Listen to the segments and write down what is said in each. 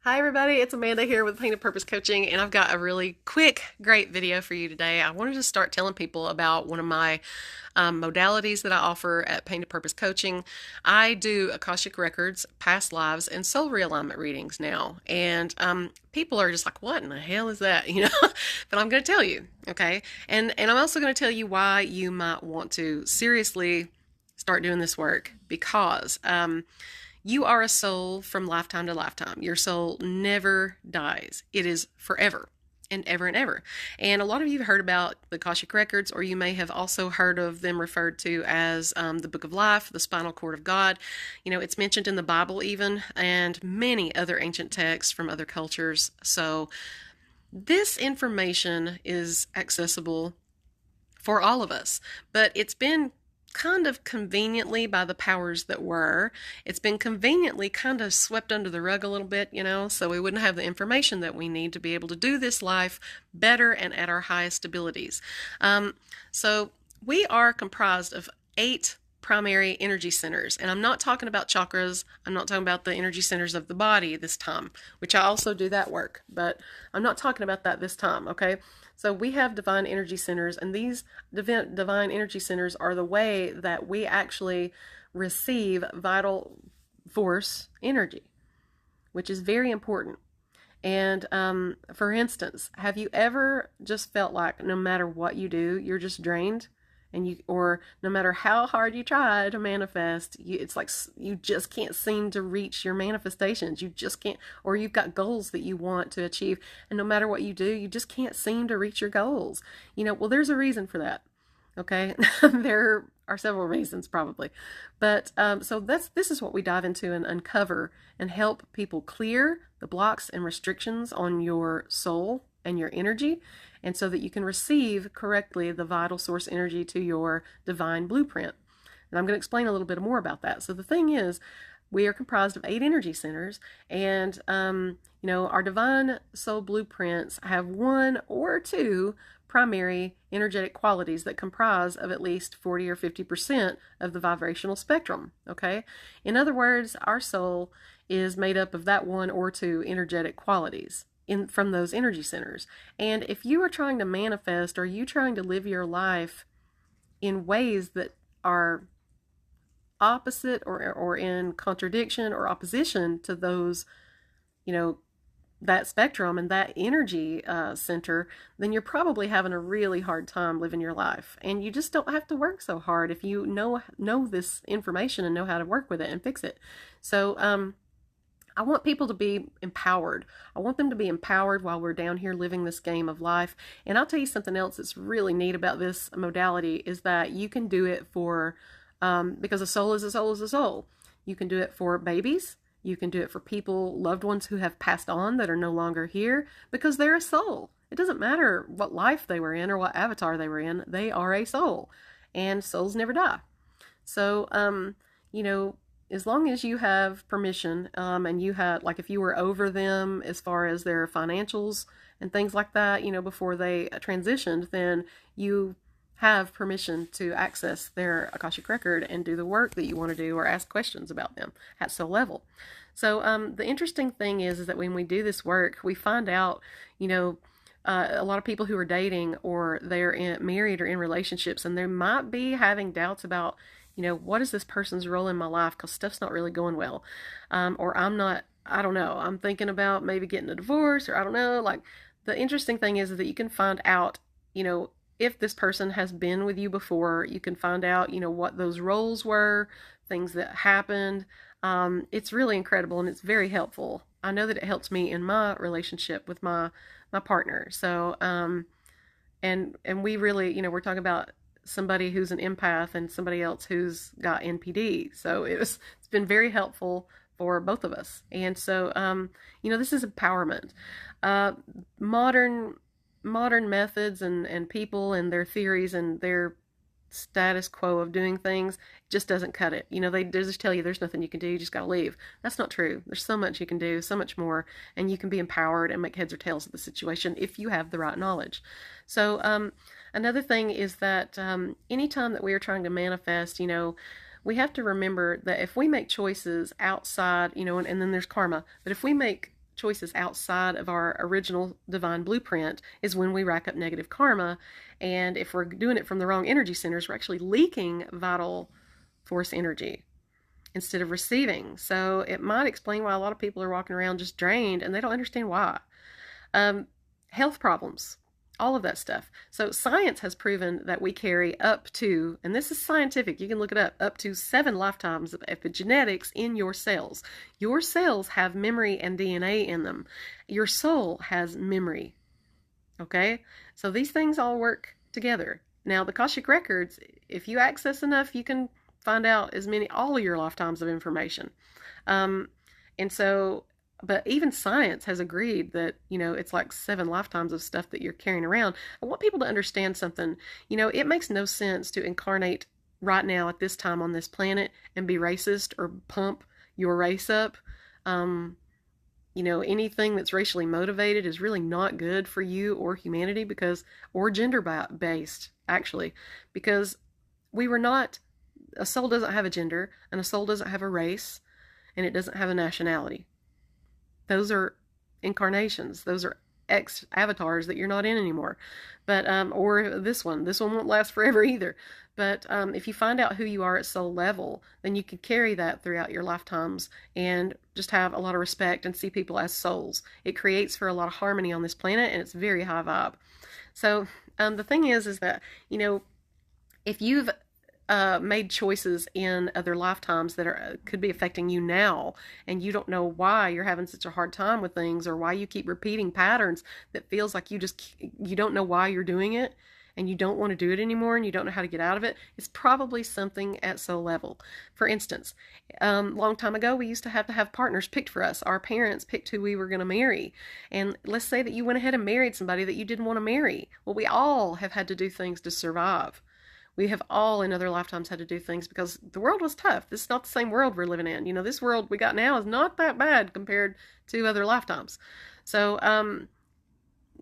Hi everybody, it's Amanda here with Painted Purpose Coaching, and I've got a really quick, great video for you today. I wanted to start telling people about one of my modalities that I offer at Painted Purpose Coaching. I do Akashic Records, past lives, and Soul Realignment readings now, and people are just like, what in the hell is that, But I'm going to tell you, okay? And I'm also going to tell you why you might want to seriously start doing this work, because you are a soul from lifetime to lifetime. Your soul never dies. It is forever and ever and ever. And a lot of you have heard about the Akashic Records, or you may have also heard of them referred to as the Book of Life, the Spinal Cord of God. It's mentioned in the Bible even, and many other ancient texts from other cultures. So this information is accessible for all of us, but it's been kind of conveniently, by the powers that were, it's been conveniently kind of swept under the rug a little bit, so we wouldn't have the information that we need to be able to do this life better and at our highest abilities. So we are comprised of 8 primary energy centers, and I'm not talking about chakras. I'm not talking about the energy centers of the body this time, which I also do that work, but I'm not talking about that this time, okay? So we have divine energy centers, and these divine energy centers are the way that we actually receive vital force energy, which is very important. And for instance, have you ever just felt like no matter what you do, you're just drained? Or no matter how hard you try to manifest, it's like you just can't seem to reach your manifestations. You just can't, or you've got goals that you want to achieve, and no matter what you do, you just can't seem to reach your goals. Well, there's a reason for that. Okay, there are several reasons probably, but so this is what we dive into and uncover and help people clear the blocks and restrictions on your soul and your energy, and so that you can receive correctly the vital source energy to your divine blueprint. And I'm going to explain a little bit more about that. So the thing is, we are comprised of 8 energy centers, and our divine soul blueprints have 1 or 2 primary energetic qualities that comprise of at least 40 or 50% of the vibrational spectrum. Okay, in other words, our soul is made up of that 1 or 2 energetic qualities from those energy centers. And if you are trying to manifest, or you trying to live your life in ways that are opposite or in contradiction or opposition to those, that spectrum and that energy center, then you're probably having a really hard time living your life. And you just don't have to work so hard if you know this information and know how to work with it and fix it. So I want people to be empowered. I want them to be empowered while we're down here living this game of life. And I'll tell you something else that's really neat about this modality is that you can do it for, because a soul is a soul is a soul. You can do it for babies. You can do it for people, loved ones who have passed on that are no longer here, because they're a soul. It doesn't matter what life they were in or what avatar they were in. They are a soul, and souls never die. So, as long as you have permission, and you had, like, if you were over them as far as their financials and things like that, before they transitioned, then you have permission to access their Akashic record and do the work that you want to do, or ask questions about them at soul level. So the interesting thing is that when we do this work, we find out, a lot of people who are dating, or they're married or in relationships, and they might be having doubts about, what is this person's role in my life, because stuff's not really going well. Or I don't know, I'm thinking about maybe getting a divorce, or I don't know. Like, the interesting thing is that you can find out, if this person has been with you before. You can find out, what those roles were, things that happened. It's really incredible, and it's very helpful. I know that it helps me in my relationship with my partner. So, and we really, we're talking about somebody who's an empath and somebody else who's got NPD. So it's been very helpful for both of us. And so, this is empowerment. Modern methods and people and their theories and their status quo of doing things just doesn't cut it. They just tell you there's nothing you can do, you just got to leave. That's not true. There's so much you can do, so much more, and you can be empowered and make heads or tails of the situation if you have the right knowledge. So another thing is that anytime that we are trying to manifest, we have to remember that if we make choices outside, and then there's karma, but if we make choices outside of our original divine blueprint is when we rack up negative karma. And if we're doing it from the wrong energy centers, we're actually leaking vital force energy instead of receiving. So it might explain why a lot of people are walking around just drained and they don't understand why. Health problems, all of that stuff. So science has proven that we carry up to, and this is scientific, you can look it up to 7 lifetimes of epigenetics in your cells. Your cells have memory and DNA in them. Your soul has memory. Okay? So these things all work together. Now, the Akashic Records, if you access enough, you can find out all of your lifetimes of information. But even science has agreed that, it's like 7 lifetimes of stuff that you're carrying around. I want people to understand something. It makes no sense to incarnate right now at this time on this planet and be racist or pump your race up. Anything that's racially motivated is really not good for you or humanity or gender-based, actually, because a soul doesn't have a gender, and a soul doesn't have a race, and it doesn't have a nationality. Those are incarnations. Those are avatars that you're not in anymore. But, or this one won't last forever either. But if you find out who you are at soul level, then you can carry that throughout your lifetimes and just have a lot of respect and see people as souls. It creates for a lot of harmony on this planet, and it's very high vibe. So the thing is that, if you've made choices in other lifetimes that could be affecting you now, and you don't know why you're having such a hard time with things, or why you keep repeating patterns that feels like you don't know why you're doing it, and you don't want to do it anymore, and you don't know how to get out of it, it's probably something at soul level. For instance, long time ago, we used to have partners picked for us. Our parents picked who we were going to marry. And let's say that you went ahead and married somebody that you didn't want to marry. Well, we all have had to do things to survive. We have all in other lifetimes had to do things because the world was tough. This is not the same world we're living in. This world we got now is not that bad compared to other lifetimes. So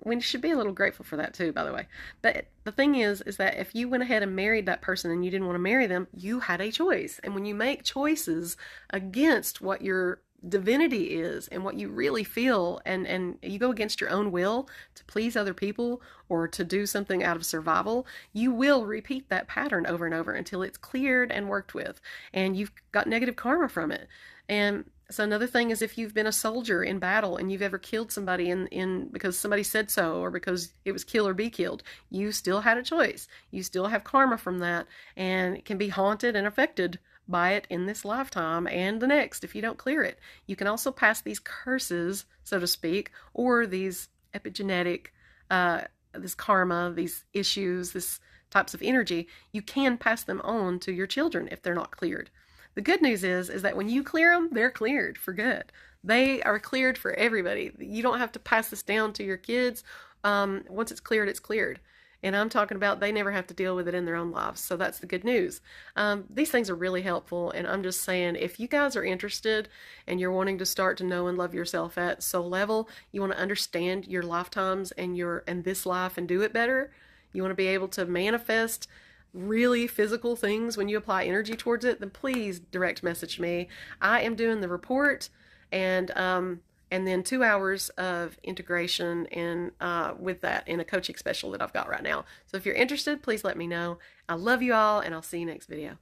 we should be a little grateful for that too, by the way. But the thing is that if you went ahead and married that person and you didn't want to marry them, you had a choice. And when you make choices against what your divinity is and what you really feel, and you go against your own will to please other people or to do something out of survival, you will repeat that pattern over and over until it's cleared and worked with, and you've got negative karma from it. And so another thing is, if you've been a soldier in battle and you've ever killed somebody in because somebody said so, or because it was kill or be killed, you still had a choice. You still have karma from that, and it can be haunted and affected by it in this lifetime and the next if you don't clear it. You can also pass these curses, so to speak, or these epigenetic, this karma, these issues, this types of energy. You can pass them on to your children if they're not cleared. The good news is that when you clear them, they're cleared for good. They are cleared for everybody. You don't have to pass this down to your kids. Once it's cleared, it's cleared. And I'm talking about they never have to deal with it in their own lives. So that's the good news. These things are really helpful. And I'm just saying, if you guys are interested and you're wanting to start to know and love yourself at soul level, you want to understand your lifetimes and this life and do it better. You want to be able to manifest really physical things when you apply energy towards it, then please direct message me. I am doing the report and then 2 hours of integration and with that in a coaching special that I've got right now. So if you're interested, please let me know. I love you all, and I'll see you next video.